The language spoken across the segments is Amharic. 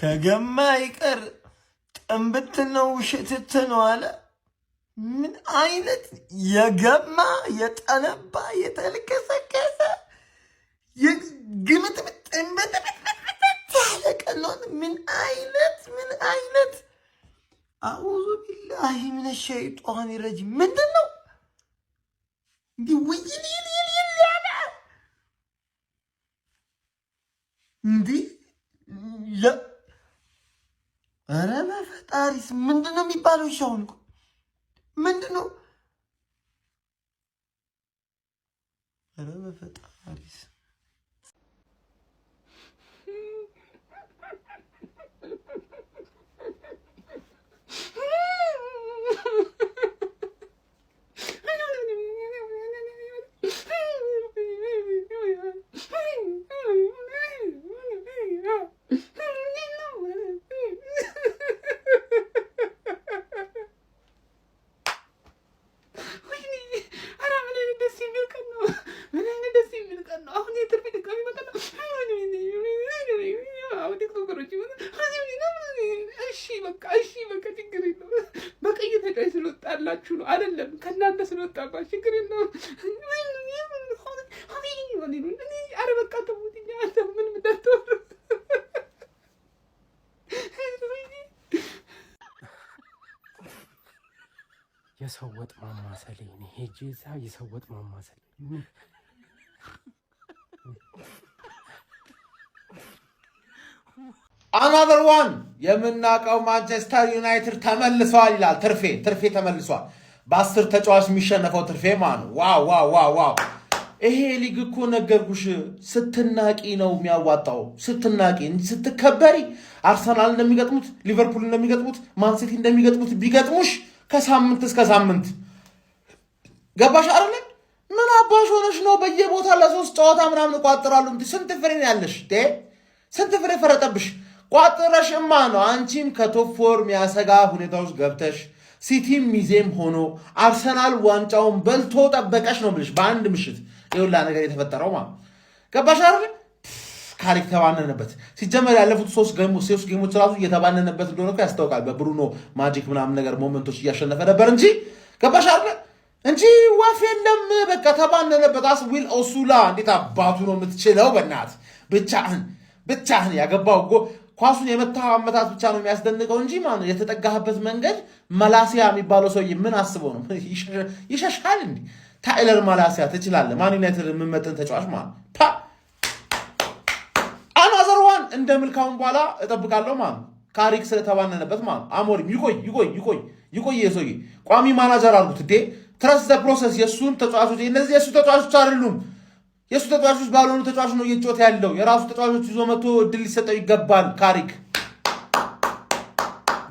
ከገማ ይቀር ጥንብት ነው ውሽትት ነው አለ። ምን አይነት የገማ የጠነባ የተልከሰከሰ የግምት ጥንብት ያለቀለውን ምን አይነት አዑዙ ቢላሂ ሚነ ሸይጧን ረጂም ምንድን ነው እንዲህ ውይል ያለ እንዲህ ኧረ በፈጣሪስ ምንድን ነው የሚባለው? ሻውን እኮ ምንድን ነው? ኧረ በፈጣሪስ ስለወጣላችሁ ነው አይደለም ከናንተ ስለወጣባችሁ ችግር የለውም። አረ በቃ ተውትኛ አንተ ምን ምዳተው የሰው ወጥ ማማሰል ነው ሄጄ እዛ የሰው ወጥ ማማሰል Another one የምናቀው ማንቸስተር ዩናይትድ ተመልሷል ይላል ትርፌ ተመልሷል በ10 ተጫዋች የሚሸነፈው ትርፌ ማን ዋው ይሄ ሊግ እኮ ነገርኩሽ ስትናቂ ነው የሚያዋጣው ስትናቂ ስትከበሪ አርሰናል እንደሚገጥሙት ሊቨርፑል እንደሚገጥሙት ማን ሲቲ እንደሚገጥሙት ቢገጥሙሽ ከሳምንት እስከ ሳምንት ገባሽ አይደል ምን አባሽ ሆነሽ ነው በየቦታ ለሶስት ጨዋታ ምናምን ቋጥራሉ ስንት ፍሬ ነው ያለሽ ስንት ፍሬ ፈረጠብሽ ቋጥረሽማ ነው አንቺም ከቶፕ 4 የሚያሰጋ ሁኔታዎች ገብተሽ ሲቲም ሚዜም ሆኖ አርሰናል ዋንጫውን በልቶ ጠበቀሽ ነው ብለሽ በአንድ ምሽት ይሁላ ነገር የተፈጠረው ማለት ገባሽ አይደል ካሪክ ተባነነበት ሲጀመር ያለፉት 3 ጌሞች ራሱ እየተባነነበት እንደሆነ እኮ ያስታውቃል በብሩኖ ማጂክ ምናምን ነገር ሞመንቶች እያሸነፈ ነበር እንጂ ገባሽ አይደል እንጂ ዋፍ የለም በቃ ተባነነበት ዊል ኦሱላ እንዴት አባቱ ነው የምትችለው በእናት ብቻህን ያገባው ኳሱን የመታው አመታት ብቻ ነው የሚያስደንቀው እንጂ ማለት የተጠጋህበት መንገድ መላሲያ የሚባለው ሰውዬ ምን አስበው ነው ይሸሻል እንዴ ታይለር መላሲያ ትችላለህ ማን ዩናይትድ የምመጥን ተጫዋች ማለት አናዘር ዋን እንደ ምልካውን በኋላ እጠብቃለሁ ማለት ካሪክ ስለተባነነበት ማለት አሞሪም ይቆይ የሰውዬ ቋሚ ማናጀር አድርጉት እንዴ ትረስት ዘ ፕሮሰስ የሱን ተጫዋቾች እነዚህ የሱ ተጫዋቾች አይደሉም የሱ ተጫዋቾች ባልሆኑ ተጫዋቾች ነው እየጮተ ያለው የራሱ ተጫዋቾች ይዞ መጥቶ እድል ሊሰጠው ይገባል ካሪክ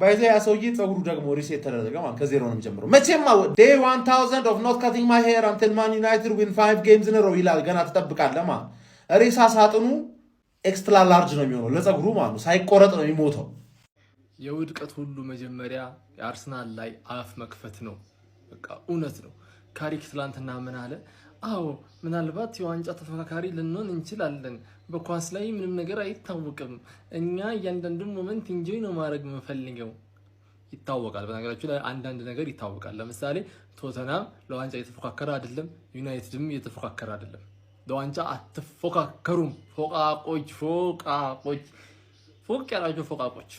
ባይዘ ያ ሰውዬ ጸጉሩ ደግሞ ሪሴት ተደረገ ማለት ከዜሮ ነው የሚጀምረው መቼም day 1000 of not cutting my hair until Man United win 5 games in a row ይላል ገና ተጠብቃለህ ማለት ሬሳ ሳጥኑ ኤክስትራ ላርጅ ነው የሚሆነው ለጸጉሩ ማለት ሳይቆረጥ ነው የሚሞተው የውድቀት ሁሉ መጀመሪያ የአርሰናል ላይ አፍ መክፈት ነው በቃ እውነት ነው ካሪክ ትላንትና ምን አለ አዎ ምናልባት የዋንጫ ተፈካካሪ ልንሆን እንችላለን በኳስ ላይ ምንም ነገር አይታወቅም እኛ እያንዳንዱን ሞመንት ኢንጆይ ነው ማድረግ የምንፈልገው ይታወቃል በነገራችሁ ላይ አንዳንድ ነገር ይታወቃል ለምሳሌ ቶተናም ለዋንጫ እየተፎካከረ አይደለም ዩናይትድም እየተፎካከረ አይደለም ለዋንጫ አትፎካከሩም ፎቅ ያላችሁ ፎቃቆች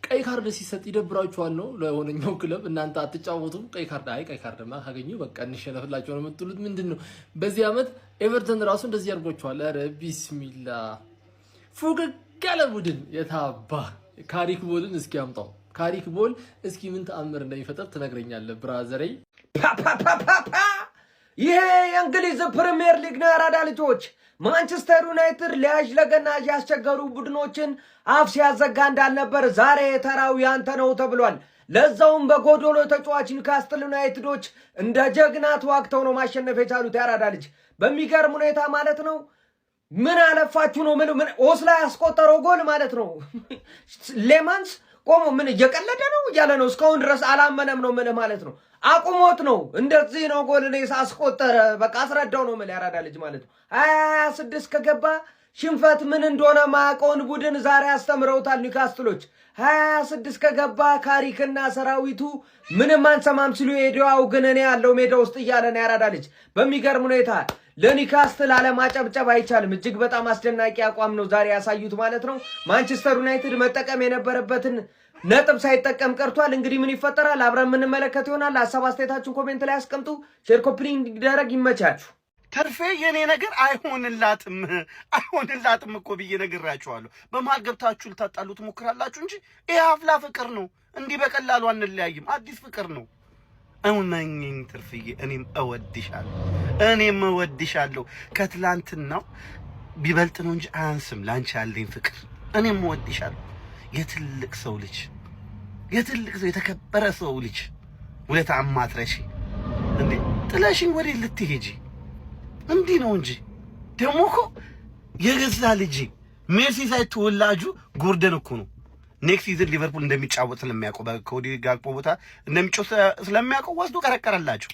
ቀይ ካርድ ሲሰጥ ይደብራችኋል ነው ለሆነኛው ክለብ እናንተ አትጫወቱም ቀይ ካርድማ ካገኙ በቃ እንሸነፍላችሁ ነው የምትሉት ምንድነው በዚህ አመት ኤቨርተን ራሱ እንደዚህ ያርጓችኋል አረ ቢስሚላ ፉክክ ያለ ቡድን የታባ ካሪክ ቦልን እስኪ አምጣው ካሪክ ቦል እስኪ ምን ተአምር እንደሚፈጠር ትነግረኛለህ ብራዘሬ ይሄ የእንግሊዝ ፕሪሚየር ሊግ ነው ያራዳ ልጆች ማንቸስተር ዩናይትድ ሊያጅ ለገናጅ ያስቸገሩ ቡድኖችን አፍ ሲያዘጋ እንዳልነበር ዛሬ ተራው ያንተ ነው ተብሏል ለዛውም በጎዶሎ ተጫዋች ኒውካስትል ዩናይትዶች እንደ ጀግና ተዋግተው ነው ማሸነፍ የቻሉት ያራዳ ልጅ በሚገርም ሁኔታ ማለት ነው ምን አለፋችሁ ነው ምን ኦስላ ያስቆጠረው ጎል ማለት ነው ሌማንስ ቆሞ ምን እየቀለደ ነው ያለ ነው እስካሁን ድረስ አላመነም ነው ማለት ነው አቁሞት ነው እንደዚህ ነው ጎል ነው ያስቆጠረ በቃ አስረዳው ነው ያራዳ ልጅ ማለት ነው 26 ከገባ ሽንፈት ምን እንደሆነ ማያውቀውን ቡድን ዛሬ አስተምረውታል ኒውካስትሎች። 26 ከገባ ካሪክና ሰራዊቱ ምንም አንሰማም ሲሉ ሄዲያው ግን እኔ ያለው ሜዳ ውስጥ እያለ ነው ያራዳ ልጅ። በሚገርም ሁኔታ ለኒውካስትል አለማጨብጨብ አይቻልም። እጅግ በጣም አስደናቂ አቋም ነው ዛሬ ያሳዩት ማለት ነው። ማንቸስተር ዩናይትድ መጠቀም የነበረበትን ነጥብ ሳይጠቀም ቀርቷል። እንግዲህ ምን ይፈጠራል አብረን የምንመለከት ይሆናል። ሐሳብ አስተያየታችሁን ኮሜንት ላይ አስቀምጡ። ሼር ኮፒ ሊንክ ይደረግ። ይመቻችሁ። ተርፌ የኔ ነገር አይሆንላትም እኮ ብዬ ነግራችኋለሁ። በመሃል ገብታችሁ ልታጣሉ ትሞክራላችሁ እንጂ ይሄ አፍላ ፍቅር ነው። እንዲህ በቀላሉ አንለያይም። አዲስ ፍቅር ነው። እመኝኝ ተርፍዬ፣ እኔም እወድሻለሁ። ከትላንትናው ቢበልጥ ነው እንጂ አያንስም ላንቺ ያለኝ ፍቅር። እኔም እወድሻለሁ። የትልቅ ሰው የተከበረ ሰው ልጅ ውለታ አማትረሺ እንዴ! ጥለሽኝ ወዴት ልትሄጂ? እንዲህ ነው እንጂ ደግሞ እኮ የገዛ ልጅ ሜሲ ሳይተወላጁ ጎርደን እኮ ነው ኔክስት ሲዝን ሊቨርፑል እንደሚጫወት ስለሚያውቀው በኮዲ ጋክፖ ቦታ እንደሚጫወት ስለሚያውቀው ወስዶ ቀረቀረላችሁ።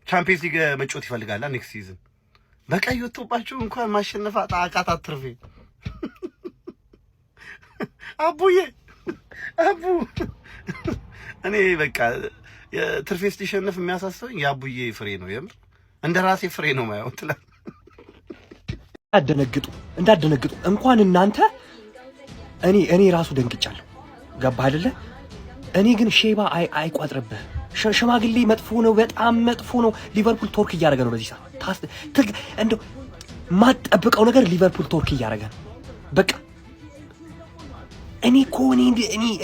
ቻምፒየንስ ሊግ መጫወት ይፈልጋል ኔክስት ሲዝን። በቀይ ወጥቶባችሁ እንኳን ማሸነፍ አቃታት አትርፌ። አቡዬ እኔ በቃ ትርፌ ስትሸነፍ የሚያሳስበኝ የአቡዬ ፍሬ ነው። የምር እንደ ራሴ ፍሬ ነው ማየው ትላል። እንዳደነግጡ እንኳን እናንተ እኔ ራሱ ደንግጫለሁ። ገባ አይደለ? እኔ ግን ሼባ አይቋጥርብህ። ሽማግሌ መጥፎ ነው፣ በጣም መጥፎ ነው። ሊቨርፑል ቶርክ እያደረገ ነው በዚህ ሰዓት። እንደው ማጠብቀው ነገር ሊቨርፑል ቶርክ እያደረገ ነው። በቃ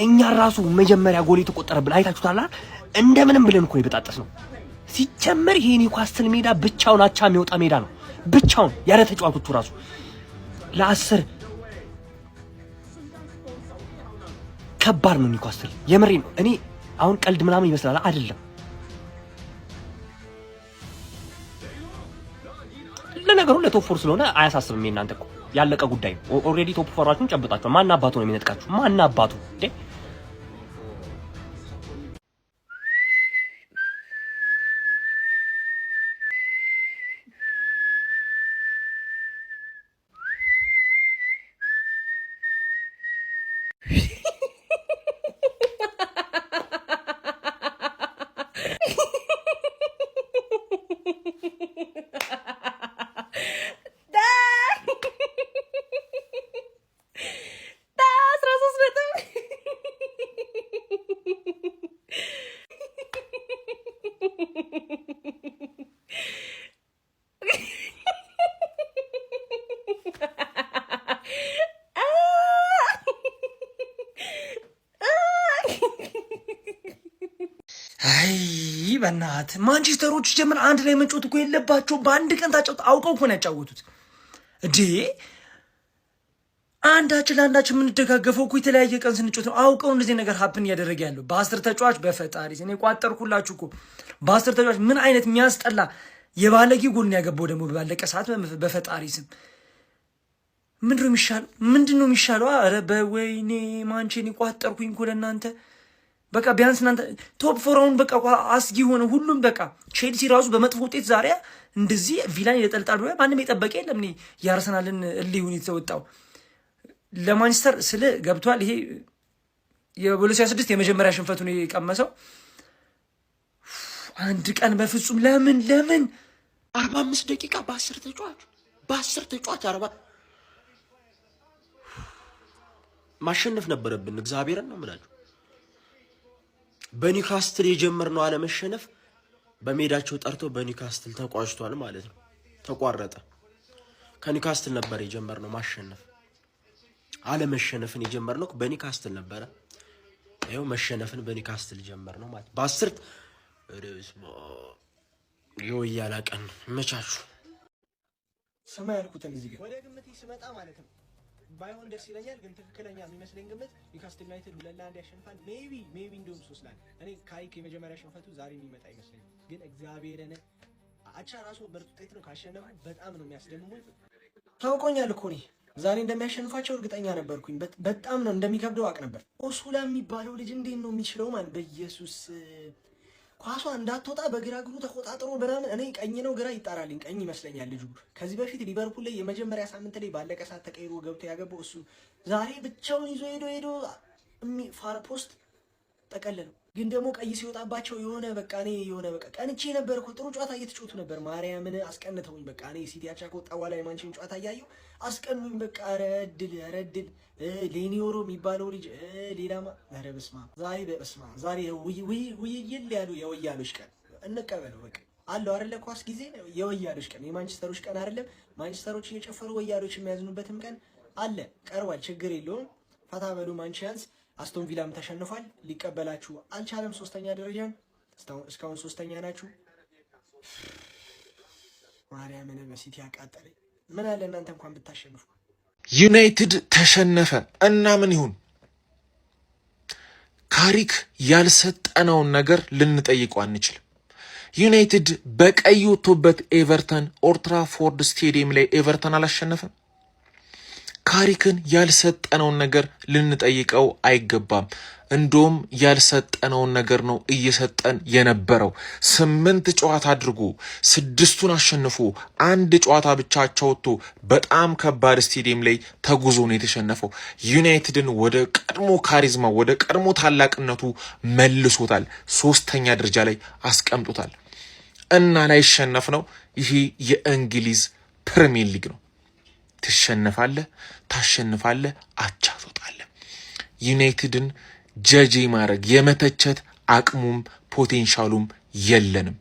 እኛ ራሱ መጀመሪያ ጎል የተቆጠረብን አይታችሁታል። እንደምንም ብለን እኮ የበጣጠስ ነው። ሲጀመር ይሄ ኒውካስትል ሜዳ ብቻውን አቻ የሚወጣ ሜዳ ነው። ብቻውን ያለ ተጫዋቾቹ ራሱ ለ10 ከባድ ነው ኒውካስትል። የምሬ ነው። እኔ አሁን ቀልድ ምናምን ይመስላል አይደለም። ለነገሩ ለቶፕ ፎር ስለሆነ አያሳስብም። የእናንተ እኮ ያለቀ ጉዳይ ነው። ኦልሬዲ ቶፕ ፎራችሁን ጨብጣችኋል። ማን አባቱ ነው የሚነጥቃችሁ? ማን አባቱ እንዴ? አይ በእናትህ ማንቸስተሮች ጀምር አንድ ላይ መጫወት እኮ የለባቸውም። በአንድ ቀን ታጫውት አውቀው እኮ ነው ያጫወቱት እንዴ። አንዳችን ለአንዳችን የምንደጋገፈው እኮ የተለያየ ቀን ስንጫወት ነው። አውቀው እንደዚህ ነገር ሀፕን እያደረገ ያለው በ10 ተጫዋች በፈጣሪ እኔ ቋጠርኩላችሁ እኮ በ10 ተጫዋች ምን አይነት የሚያስጠላ የባለጌ ጎል ነው ያገባው ደግሞ ባለቀ ሰዓት። በፈጣሪ ስም ምንድን ነው የሚሻለው? ኧረ በወይኔ ማንቼን ቋጠርኩኝ እኮ ለእናንተ። በቃ ቢያንስ እናንተ ቶፕ ፎራውን በቃ አስጊ ሆነ ሁሉም። በቃ ቼልሲ ራሱ በመጥፎ ውጤት ዛሬ እንደዚህ ቪላን ይለጠልጣል ብሎ ማንም የጠበቀ የለም። እኔ የአርሰናልን እልሁን የተወጣው ለማንቸስተር ስለ ገብቷል። ይሄ የ2006 የመጀመሪያ ሽንፈቱን የቀመሰው አንድ ቀን በፍጹም ለምን 45 ደቂቃ በ10 ተጫዋች 40 ማሸነፍ ነበረብን። እግዚአብሔርን ነው የምላችሁ። በኒውካስትል የጀመርነው አለመሸነፍ በሜዳቸው ጠርቶ በኒውካስትል ተቋጭቷል ማለት ነው። ተቋረጠ። ከኒውካስትል ነበር የጀመርነው ማሸነፍ። አለመሸነፍን የጀመርነው በኒውካስትል ነበረ። ይኸው መሸነፍን በኒውካስትል ጀመርነው ማለት በ10 የወያላ ቀን መቻቹ ሰማይ ያልኩትን እዚህ ጋር ወደ ግምቴ ስመጣ ማለት ነው ባይሆን ደስ ይለኛል፣ ግን ትክክለኛ የሚመስለኝ ግምት ኒውካስትል ዩናይትድ 2-1 ያሸንፋል። ሜቢ እንደውም 3-1። እኔ ካሪክ የመጀመሪያ ሽንፈቱ ዛሬ የሚመጣ ይመስለኛል፣ ግን እግዚአብሔርን አቻ ራሱ ምርጥ ውጤት ነው። ካሸነፉ በጣም ነው የሚያስደምሙት። ታውቆኛል እኮ እኔ ዛሬ እንደሚያሸንፋቸው እርግጠኛ ነበርኩኝ። በጣም ነው እንደሚከብደው አውቅ ነበር። ኦሱላ የሚባለው ልጅ እንዴት ነው የሚችለው? ማለት በኢየሱስ ኳሷ እንዳትወጣ በግራ እግሩ ተቆጣጥሮ ምናምን። እኔ ቀኝ ነው ግራ ይጣራልኝ፣ ቀኝ ይመስለኛል ልጁ። ከዚህ በፊት ሊቨርፑል ላይ የመጀመሪያ ሳምንት ላይ ባለቀ ሰዓት ተቀይሮ ገብቶ ያገባው እሱ ዛሬ ብቻውን ይዞ ሄዶ ፋር ፖስት ጠቀለለው። ግን ደግሞ ቀይ ሲወጣባቸው የሆነ በቃ እኔ የሆነ በቃ ቀንቼ ነበር እኮ ጥሩ ጨዋታ እየተጫወቱ ነበር። ማርያምን አስቀንተውኝ በቃ እኔ ሲቲ አቻ ከወጣ በኋላ የማንቸን ጨዋታ እያየሁ አስቀኑኝ። በቃ ረድል ሌኒዮሮ የሚባለው ልጅ ሌላማ ኧረ በስመ አብ ዛሬ በስመ አብ ዛሬ ውይይል ያሉ የወያሎች ቀን እንቀበለው። በቃ አለው አይደለ ኳስ ጊዜ የወያሎች ቀን የማንቸስተሮች ቀን አይደለም። ማንቸስተሮች እየጨፈሩ ወያሎች የሚያዝኑበትም ቀን አለ ቀርቧል። ችግር የለውም። ፈታ በሉ ማንቸንስ። አስቶን ቪላም ተሸንፏል፣ ሊቀበላችሁ አልቻለም። ሶስተኛ ደረጃን እስካሁን ሶስተኛ ናችሁ። ማርያምን በሲቲ ያቃጠለኝ። ምን አለ እናንተ እንኳን ብታሸንፉ። ዩናይትድ ተሸነፈ እና ምን ይሁን? ካሪክ ያልሰጠነውን ነገር ልንጠይቀው አንችልም። ዩናይትድ በቀይ ወጥቶበት ኤቨርተን ኦልድ ትራፎርድ ስቴዲየም ላይ ኤቨርተን አላሸነፈም። ካሪክን ያልሰጠነውን ነገር ልንጠይቀው አይገባም። እንደውም ያልሰጠነውን ነገር ነው እየሰጠን የነበረው። 8 ጨዋታ አድርጎ 6ቱን አሸንፎ 1 ጨዋታ ብቻ ወጥቶ በጣም ከባድ ስቴዲየም ላይ ተጉዞ ነው የተሸነፈው። ዩናይትድን ወደ ቀድሞ ካሪዝማ ወደ ቀድሞ ታላቅነቱ መልሶታል። 3ኛ ደረጃ ላይ አስቀምጦታል። እና ላይሸነፍ ነው። ይሄ የእንግሊዝ ፕሪሚየር ሊግ ነው። ትሸነፋለህ፣ ታሸንፋለህ፣ አቻ ትወጣለህ። ዩናይትድን ጀጂ ማድረግ የመተቸት አቅሙም ፖቴንሻሉም የለንም።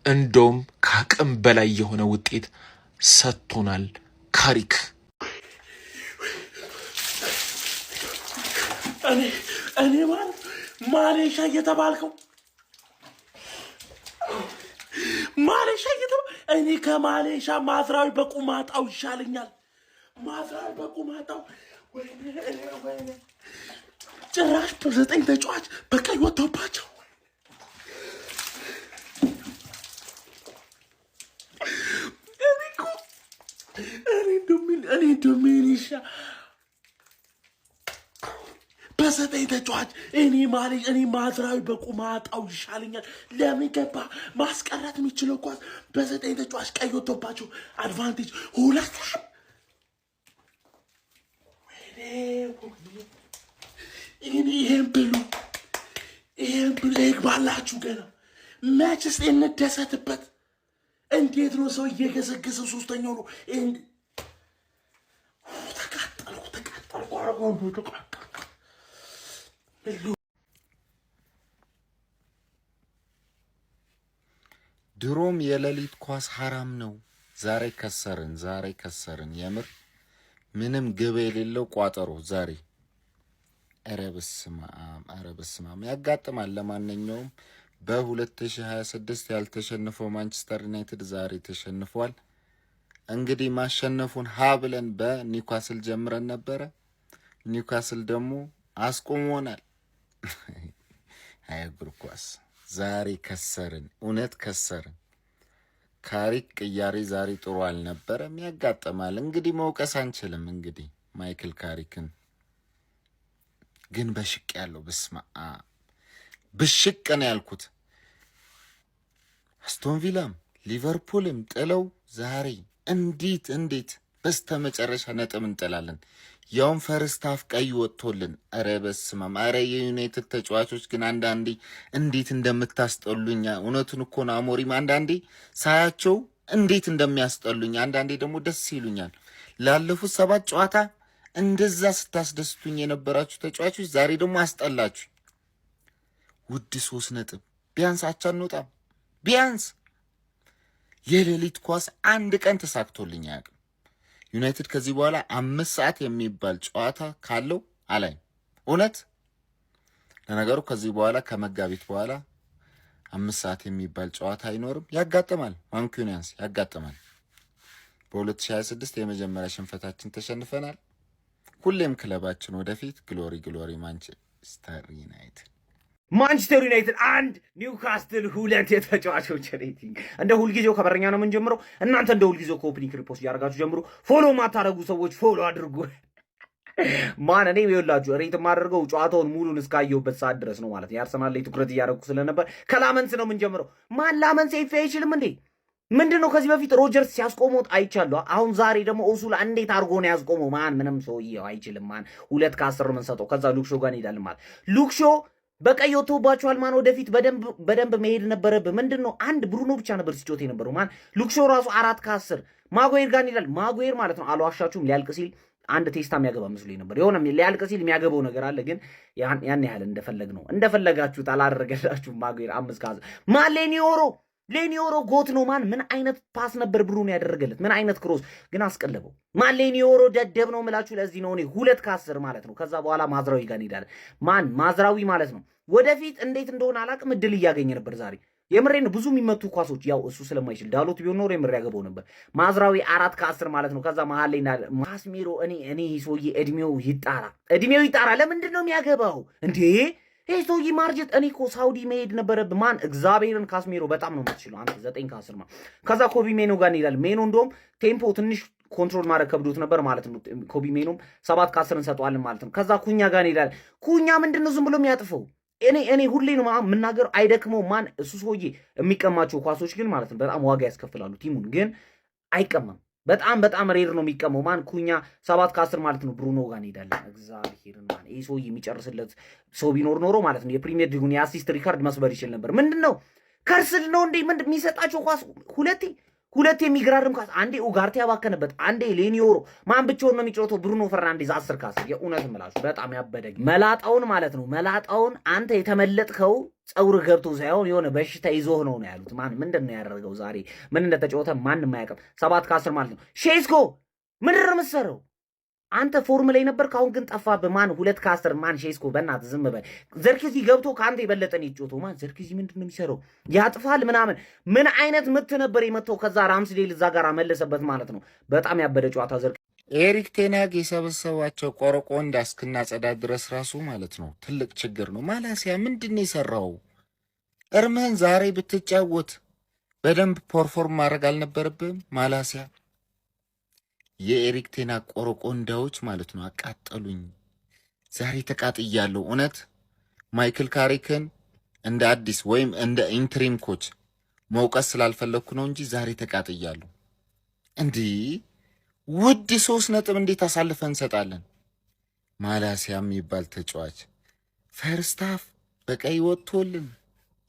እንደውም ከአቅም በላይ የሆነ ውጤት ሰጥቶናል ካሪክ። እኔ ማለት ማሌሻ እየተባልከው ማሌሻ እኔ ከማሌሻ ማዝራዊ በቁማጣው ይሻለኛል። ማዝራዊ በቁማጣው ወይኔ ጭራሽ በ9 ተጫዋች በቀይ ወጥቶባቸው እኔ ዶሚኒሻ በ9 ተጫዋች እኔ ማዝራዊ በቁማጣው ይሻለኛል። ለምን ገባ? ማስቀረት የሚችለው ኳስ በ9 ተጫዋች ቀይ ወጥቶባቸው አድቫንቴጅ 2 ይሄን ብሉ ይግባላችሁ። ገና መችስ እንደሰትበት። እንዴት ነው ሰው እየገሰገሰው 3ኛው ነው። ተቃጠልኩ አረጋው ተቃጠልኩ። ድሮም የሌሊት ኳስ ሐራም ነው። ዛሬ ከሰርን። የምር ምንም ግብ የሌለው ቋጠሮ ዛሬ። ኧረ በስመ አብ ያጋጥማል። ለማንኛውም በ2026 ያልተሸነፈው ማንቸስተር ዩናይትድ ዛሬ ተሸንፏል። እንግዲህ ማሸነፉን ሀ ብለን በኒውካስል ጀምረን ነበረ። ኒውካስል ደግሞ አስቆሞናል። አይ እግር ኳስ ዛሬ ከሰርን፣ እውነት ከሰርን። ካሪክ ቅያሬ ዛሬ ጥሩ አልነበረም። ያጋጥማል እንግዲህ መውቀስ አንችልም። እንግዲህ ማይክል ካሪክን ግን በሽቅ ያለው ብሽቅ ነው ያልኩት። አስቶን ቪላም ሊቨርፑልም ጥለው ዛሬ እንዴት በስተመጨረሻ ነጥብ እንጥላለን? ያውም ፈርስት ሃፍ ቀይ ወጥቶልን። ኧረ በስመ አብ! ኧረ የዩናይትድ ተጫዋቾች ግን አንዳንዴ እንዴት እንደምታስጠሉኝ። እውነቱን እኮ ነው አሞሪም። አንዳንዴ ሳያቸው እንዴት እንደሚያስጠሉኝ፣ አንዳንዴ ደግሞ ደስ ይሉኛል። ላለፉት 7 ጨዋታ እንደዛ ስታስደስቱኝ የነበራችሁ ተጫዋቾች ዛሬ ደግሞ አስጠላችሁ። ውድ 3 ነጥብ ቢያንስ አቻ እንወጣም። ቢያንስ የሌሊት ኳስ አንድ ቀን ተሳክቶልኝ አያውቅም። ዩናይትድ ከዚህ በኋላ 5 ሰዓት የሚባል ጨዋታ ካለው አላይ እውነት። ለነገሩ ከዚህ በኋላ ከመጋቢት በኋላ 5 ሰዓት የሚባል ጨዋታ አይኖርም። ያጋጥማል፣ ማንኩኒያንስ ያጋጥማል። በ2026 የመጀመሪያ ሽንፈታችን ተሸንፈናል። ሁሌም ክለባችን ወደፊት። ግሎሪ ማንቸስተር ዩናይትድ። ማንቸስተር ዩናይትድ 1 ኒውካስትል 2 የተጫዋቾች ሬቲንግ። እንደ ሁልጊዜው ከበረኛ ነው የምንጀምረው። እናንተ እንደ ሁልጊዜው ኮፒ ሊንክ ሪፖስት እያደረጋችሁ ጀምሩ። ፎሎ ማታረጉ ሰዎች ፎሎ አድርጉ። ማን እኔ ይኸውላችሁ ሬት የማደርገው ጨዋታውን ሙሉን እስካየሁበት ሰዓት ድረስ ነው ማለት ነው። የአርሰናል ላይ ትኩረት እያደረኩ ስለነበር ከላመንስ ነው የምንጀምረው። ማን ላመንስ ኤፍ አይችልም እንዴ? ምንድን ነው ከዚህ በፊት ሮጀርስ ሲያስቆመው አይቻለሁ። አሁን ዛሬ ደግሞ ኦሱላ እንዴት አድርጎ ነው ያስቆመው? ማን ምንም ሰውዬው አይችልም። ማን 2 ከ10 ምን ሰጠው። ከዛ ሉክሾ ጋር እንሄዳለን ማለት ሉክሾ በቀይ ወጥቶባችኋል። ማን ወደፊት በደንብ መሄድ ነበረብህ። ምንድን ነው አንድ ብሩኖ ብቻ ነበር ሲጮት የነበረው። ማን ሉክሾ ራሱ 4 ከ10 ማጉዌር ጋር እንሄዳለን። ማጉዌር ማለት ነው አልዋሻችሁም ሊያልቅ ሲል አንድ ቴስታ የሚያገባ መስሎኝ ነበር። የሆነ ሊያልቅ ሲል የሚያገባው ነገር አለ፣ ግን ያን ያህል እንደፈለጋችሁት አላደረገላችሁም። ማጉዌር 5 ከ10 ማን ሌኒዮሮ ጎት ነው። ማን ምን አይነት ፓስ ነበር ብሩኖ ያደረገለት? ምን አይነት ክሮስ ግን አስቀለበው። ማን ሌኒዮሮ ደደብ ነው የምላችሁ ለዚህ ነው። እኔ 2 ከ10 ማለት ነው። ከዛ በኋላ ማዝራዊ ጋር እንሄዳለን። ማን ማዝራዊ ማለት ነው ወደፊት እንዴት እንደሆነ አላቅም እድል እያገኘ ነበር ዛሬ። የምሬን ብዙ የሚመቱ ኳሶች ያው እሱ ስለማይችል ዳሎት ቢሆን ኖሮ የምሬ ያገባው ነበር። ማዝራዊ 4 ከ10 ማለት ነው። ከዛ መሀል ላይ ካስሜሮ እኔ ሰውዬ እድሜው ይጣራ። ለምንድን ነው የሚያገባው እንዴ? ይሄ ሰውዬ ማርጀት። እኔ እኮ ሳውዲ መሄድ ነበረብህ። ማን እግዚአብሔርን ካስሜሮ በጣም ነው የምትችለው አንተ 9 ከ10 ማለት። ከዛ ኮቢ ሜኖ ጋር እንሄዳለን። ሜኖ እንደውም ቴምፖ ትንሽ ኮንትሮል ማድረግ ከብዶት ነበር ማለት ነው። ኮቢ ሜኖም 7 ከ10 እንሰጠዋለን ማለት ነው። ከዛ ኩኛ ጋር እንሄዳለን። ኩኛ ምንድን ነው ዝም ብሎ የሚያጥፈው? እኔ ሁሌ ነው የምናገረው አይደክመው። ማን እሱ ሰውዬ የሚቀማቸው ኳሶች ግን ማለት ነው በጣም ዋጋ ያስከፍላሉ። ቲሙን ግን አይቀማም። በጣም ሬር ነው የሚቀመው። ማን ኩኛ 7 ከ10 ማለት ነው። ብሩኖ ጋር እንሄዳለን። እግዚአብሔርን ማን ይሄ ሰውዬ የሚጨርስለት ሰው ቢኖር ኖሮ ማለት ነው የፕሪሚየር ሊጉን የአሲስት ሪካርድ መስበር ይችል ነበር። ምንድነው ከርስድ ነው እንዴ? ምንድን የሚሰጣቸው ኳስ ሁለቴ የሚገራርም ኳስ። አንዴ ኡጋርቴ ያባከነበት፣ አንዴ ሌኒዮሮ። ማን ብቻውን ነው የሚጫወተው? ብሩኖ ፈርናንዴዝ 10 ከ10 የእውነት ምላችሁ በጣም ያበደግ መላጣውን ማለት ነው። መላጣውን አንተ የተመለጥከው ጸውር ገብቶ ሳይሆን የሆነ በሽታ ይዞህ ነው ያሉት። ማን ምንድን ነው ያደረገው ዛሬ? ምን እንደተጫወተ ማንም አያውቅም። 7 ከ10 ማለት ነው። ሼስኮ ምንድን ነው የምትሰራው አንተ? ፎርም ላይ ነበር፣ ካሁን ግን ጠፋብህ። ማን 2 ከ10 ማን? ሼስኮ በእናትህ ዝም በል። ዘርክዚ ገብቶ ከአንተ የበለጠን ይጫወተው። ማን ዘርክዚ ምንድን ነው የሚሰራው? ያጥፋል ምናምን። ምን አይነት ምት ነበር የመተው? ከዛ ራምስዴል እዛ ጋር መለሰበት ማለት ነው። በጣም ያበደ ጨዋታ። ኤሪክ ቴናግ የሰበሰባቸው ቆረቆንዳ እስክናጸዳ ድረስ ራሱ ማለት ነው ትልቅ ችግር ነው። ማላሲያ ምንድን ነው የሰራው? እርምህን ዛሬ ብትጫወት በደንብ ፐርፎርም ማድረግ አልነበረብህም ማላሲያ? የኤሪክ ቴናግ ቆረቆንዳዎች ማለት ነው አቃጠሉኝ። ዛሬ ተቃጥያለሁ። እውነት ማይክል ካሪክን እንደ አዲስ ወይም እንደ ኢንትሪም ኮች መውቀስ ስላልፈለግኩ ነው እንጂ ዛሬ ተቃጥያለሁ። እንዲህ ውድ 3 ነጥብ እንዴት አሳልፈን እንሰጣለን? ማላሲያ የሚባል ተጫዋች ፈርስት ሃፍ በቀይ ወጥቶልን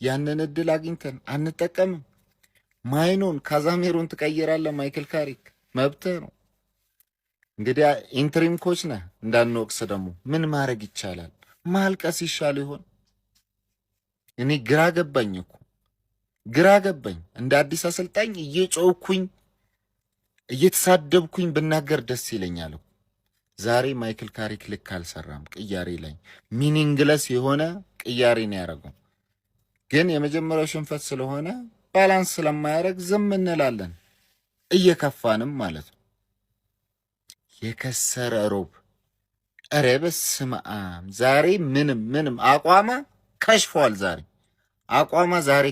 ያንን እድል አግኝተን አንጠቀምም። ማይኖን ካዛሜሮን ትቀይራለህ። ማይክል ካሪክ መብትህ ነው። እንግዲህ ኢንትሪም ኮች ነህ እንዳንወቅስ ደግሞ ምን ማድረግ ይቻላል? ማልቀስ ይሻል ይሆን? እኔ ግራ ገባኝ። እንደ አዲስ አሰልጣኝ እየጮኩኝ እየተሳደብኩኝ ብናገር ደስ ይለኛል። ዛሬ ማይክል ካሪክ ልክ አልሰራም። ቅያሬ ላይ ሚኒንግለስ የሆነ ቅያሬ ነው ያደረገው። ግን የመጀመሪያው ሽንፈት ስለሆነ ባላንስ ስለማያደርግ ዝም እንላለን፣ እየከፋንም ማለት ነው። የከሰረ ሮብ። ኧረ በስመ አብ! ዛሬ ምንም አቋማ ከሽፏል። ዛሬ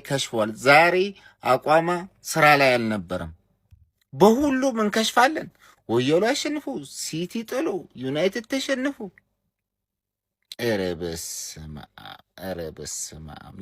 ከሽፏል። ዛሬ አቋማ ስራ ላይ አልነበረም። በሁሉም እንከሽፋለን። ወየሉ አሸንፉ፣ ሲቲ ጥሉ፣ ዩናይትድ ተሸንፉ። ኧረ በስመ አብ!